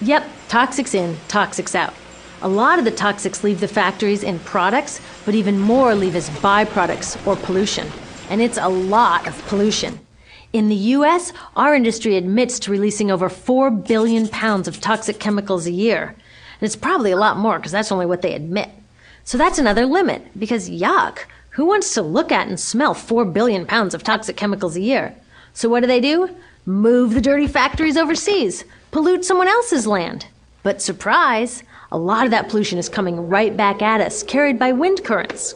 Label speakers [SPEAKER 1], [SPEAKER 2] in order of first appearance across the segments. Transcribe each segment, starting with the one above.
[SPEAKER 1] Yep, toxics in, toxics out. A lot of the toxics leave the factories in products, but even more leave as byproducts or pollution. And it's a lot of pollution. In the US, our industry admits to releasing over 4 billion pounds of toxic chemicals a year. And it's probably a lot more because that's only what they admit. So that's another limit, because yuck, who wants to look at and smell 4 billion pounds of toxic chemicals a year? So what do? Move the dirty factories overseas, pollute someone else's land. But surprise, a lot of that pollution is coming right back at us, carried by wind currents.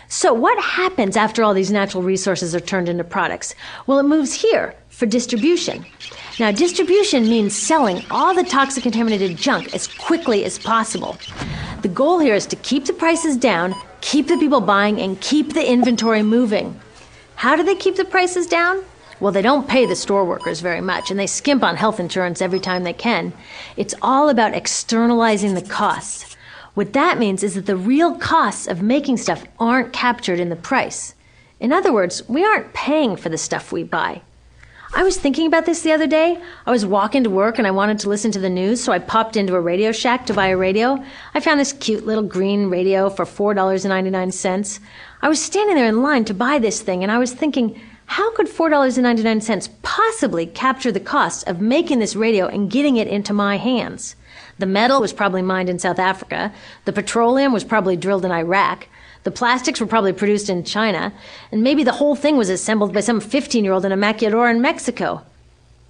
[SPEAKER 1] So what happens after all these natural resources are turned into products? Well, it moves here for distribution. Now, distribution means selling all the toxic contaminated junk as quickly as possible. The goal here is to keep the prices down, keep the people buying, and keep the inventory moving. How do they keep the prices down? Well, they don't pay the store workers very much, and they skimp on health insurance every time they can. It's all about externalizing the costs. What that means is that the real costs of making stuff aren't captured in the price. In other words, we aren't paying for the stuff we buy. I was thinking about this the other day. I was walking to work and I wanted to listen to the news, so I popped into a Radio Shack to buy a radio. I found this cute little green radio for $4.99. I was standing there in line to buy this thing, and I was thinking, how could $4.99 possibly capture the cost of making this radio and getting it into my hands? The metal was probably mined in South Africa. The petroleum was probably drilled in Iraq. The plastics were probably produced in China. And maybe the whole thing was assembled by some 15-year-old in a maquiladora in Mexico.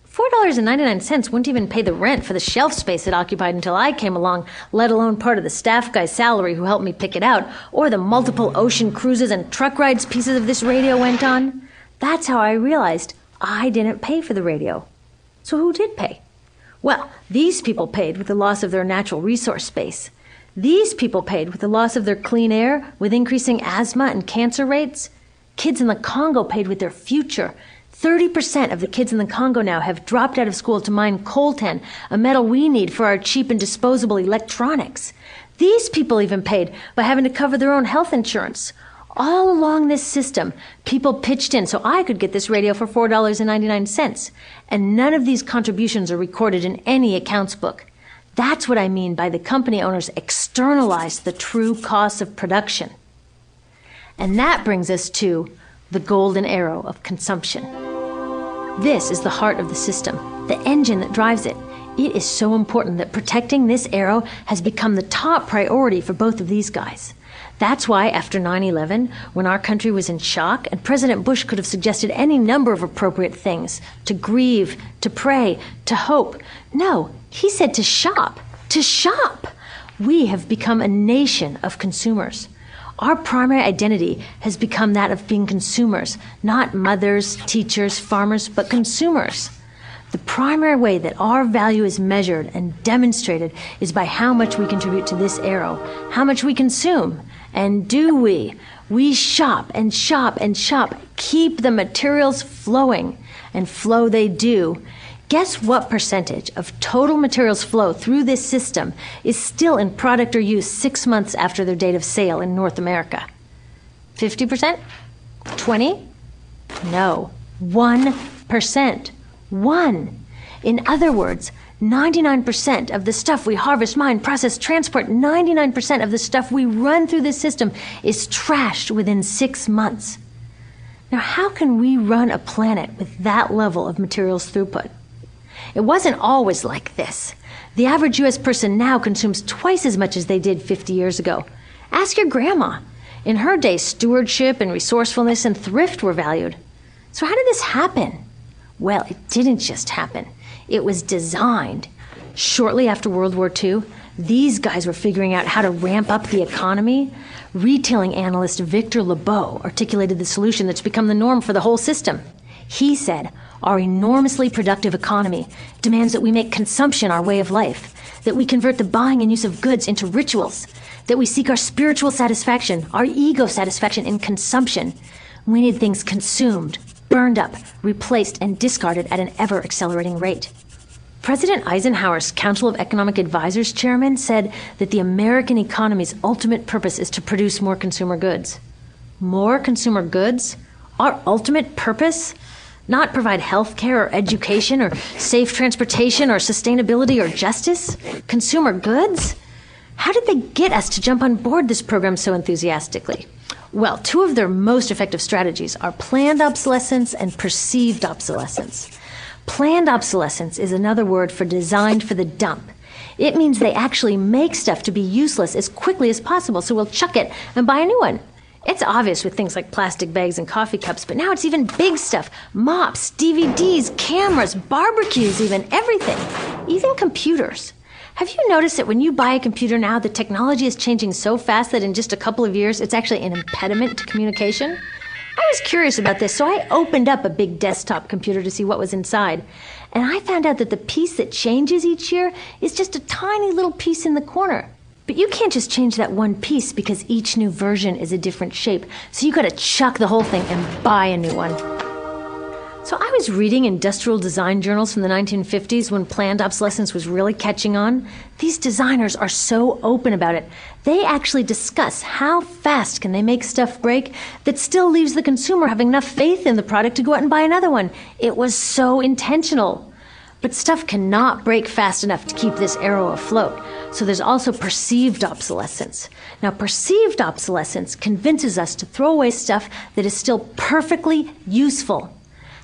[SPEAKER 1] $4.99 wouldn't even pay the rent for the shelf space it occupied until I came along, let alone part of the staff guy's salary who helped me pick it out, or the multiple ocean cruises and truck rides pieces of this radio went on. That's how I realized I didn't pay for the radio. So who did pay? Well, these people paid with the loss of their natural resource space. These people paid with the loss of their clean air, with increasing asthma and cancer rates. Kids in the Congo paid with their future. 30% of the kids in the Congo now have dropped out of school to mine coltan, a metal we need for our cheap and disposable electronics. These people even paid by having to cover their own health insurance. All along this system, people pitched in so I could get this radio for $4.99. And none of these contributions are recorded in any accounts book. That's what I mean by the company owners externalized the true costs of production. And that brings us to the golden arrow of consumption. This is the heart of the system, the engine that drives it. It is so important that protecting this arrow has become the top priority for both of these guys. That's why after 9/11, when our country was in shock, and President Bush could have suggested any number of appropriate things, to grieve, to pray, to hope. No, he said to shop. To shop! We have become a nation of consumers. Our primary identity has become that of being consumers, not mothers, teachers, farmers, but consumers. The primary way that our value is measured and demonstrated is by how much we contribute to this arrow, how much we consume. And do we? We shop and shop and shop, keep the materials flowing, and flow they do. Guess what percentage of total materials flow through this system is still in product or use 6 months after their date of sale in North America? 50%? 20? No, 1%. 1. In other words, 99% of the stuff we harvest, mine, process, transport, 99% of the stuff we run through this system is trashed within 6 months. Now, how can we run a planet with that level of materials throughput? It wasn't always like this. The average U.S. person now consumes twice as much as they did 50 years ago. Ask your grandma. In her day, stewardship and resourcefulness and thrift were valued. So how did this happen? Well, it didn't just happen. It was designed. Shortly after World War II, these guys were figuring out how to ramp up the economy. Retailing analyst Victor Lebeau articulated the solution that's become the norm for the whole system. He said, our enormously productive economy demands that we make consumption our way of life, that we convert the buying and use of goods into rituals, that we seek our spiritual satisfaction, our ego satisfaction in consumption. We need things consumed, burned up, replaced, and discarded at an ever-accelerating rate. President Eisenhower's Council of Economic Advisors chairman said that the American economy's ultimate purpose is to produce more consumer goods. More consumer goods? Our ultimate purpose? Not provide health care or education or safe transportation or sustainability or justice? Consumer goods? How did they get us to jump on board this program so enthusiastically? Well, two of their most effective strategies are planned obsolescence and perceived obsolescence. Planned obsolescence is another word for designed for the dump. It means they actually make stuff to be useless as quickly as possible, so we'll chuck it and buy a new one. It's obvious with things like plastic bags and coffee cups, but now it's even big stuff. Mops, DVDs, cameras, barbecues even, everything. Even computers. Have you noticed that when you buy a computer now, the technology is changing so fast that in just a couple of years, it's actually an impediment to communication? I was curious about this, so I opened up a big desktop computer to see what was inside. And I found out that the piece that changes each year is just a tiny little piece in the corner. But you can't just change that one piece because each new version is a different shape. So you gotta chuck the whole thing and buy a new one. So I was reading industrial design journals from the 1950s when planned obsolescence was really catching on. These designers are so open about it. They actually discuss how fast can they make stuff break that still leaves the consumer having enough faith in the product to go out and buy another one. It was so intentional. But stuff cannot break fast enough to keep this arrow afloat. So there's also perceived obsolescence. Now, perceived obsolescence convinces us to throw away stuff that is still perfectly useful.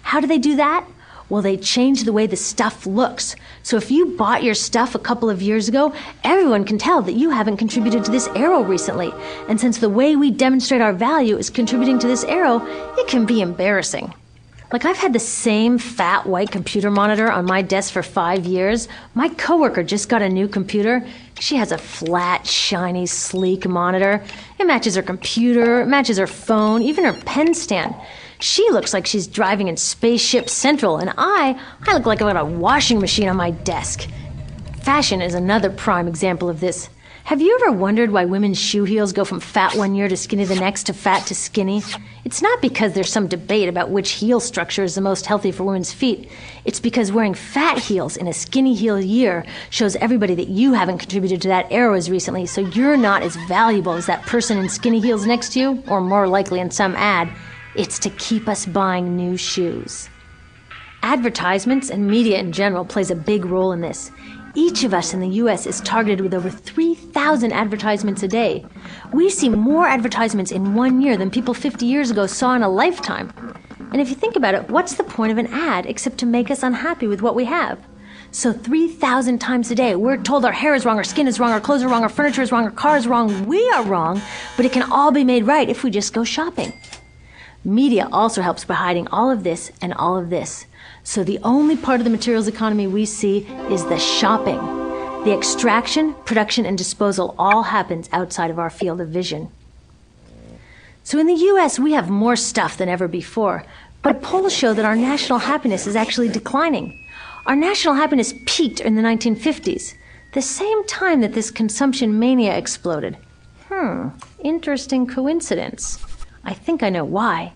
[SPEAKER 1] How do they do that? Well, they change the way the stuff looks. So if you bought your stuff a couple of years ago, everyone can tell that you haven't contributed to this arrow recently. And since the way we demonstrate our value is contributing to this arrow, it can be embarrassing. Like, I've had the same fat white computer monitor on my desk for 5 years. My coworker just got a new computer. She has a flat, shiny, sleek monitor. It matches her computer, it matches her phone, even her pen stand. She looks like she's driving in Spaceship Central, and I look like I've got a washing machine on my desk. Fashion is another prime example of this. Have you ever wondered why women's shoe heels go from fat one year to skinny the next to fat to skinny? It's not because there's some debate about which heel structure is the most healthy for women's feet. It's because wearing fat heels in a skinny heel year shows everybody that you haven't contributed to that arrow as recently, so you're not as valuable as that person in skinny heels next to you, or more likely in some ad. It's to keep us buying new shoes. Advertisements and media in general plays a big role in this. Each of us in the U.S. is targeted with over 3,000 advertisements a day. We see more advertisements in 1 year than people 50 years ago saw in a lifetime. And if you think about it, what's the point of an ad except to make us unhappy with what we have? So 3,000 times a day, we're told our hair is wrong, our skin is wrong, our clothes are wrong, our furniture is wrong, our car is wrong. We are wrong, but it can all be made right if we just go shopping. Media also helps by hiding all of this and all of this. So the only part of the materials economy we see is the shopping. The extraction, production, and disposal all happens outside of our field of vision. So in the U.S., we have more stuff than ever before, but polls show that our national happiness is actually declining. Our national happiness peaked in the 1950s, the same time that this consumption mania exploded. Interesting coincidence. I think I know why.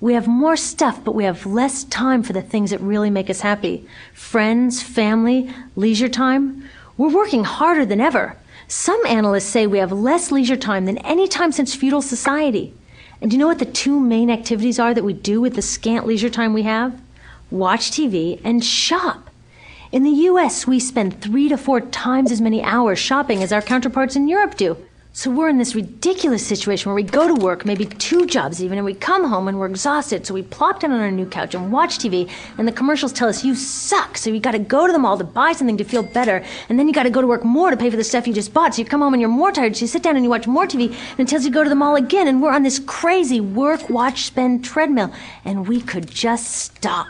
[SPEAKER 1] We have more stuff, but we have less time for the things that really make us happy. Friends, family, leisure time. We're working harder than ever. Some analysts say we have less leisure time than any time since feudal society. And do you know what the two main activities are that we do with the scant leisure time we have? Watch TV and shop. In the U.S., we spend 3 to 4 times as many hours shopping as our counterparts in Europe do. So we're in this ridiculous situation where we go to work, maybe 2 jobs even, and we come home and we're exhausted. So we plop down on our new couch and watch TV, and the commercials tell us you suck. So you got to go to the mall to buy something to feel better, and then you got to go to work more to pay for the stuff you just bought. So you come home and you're more tired, so you sit down and you watch more TV, and it tells you to go to the mall again. And we're on this crazy work, watch, spend treadmill, and we could just stop.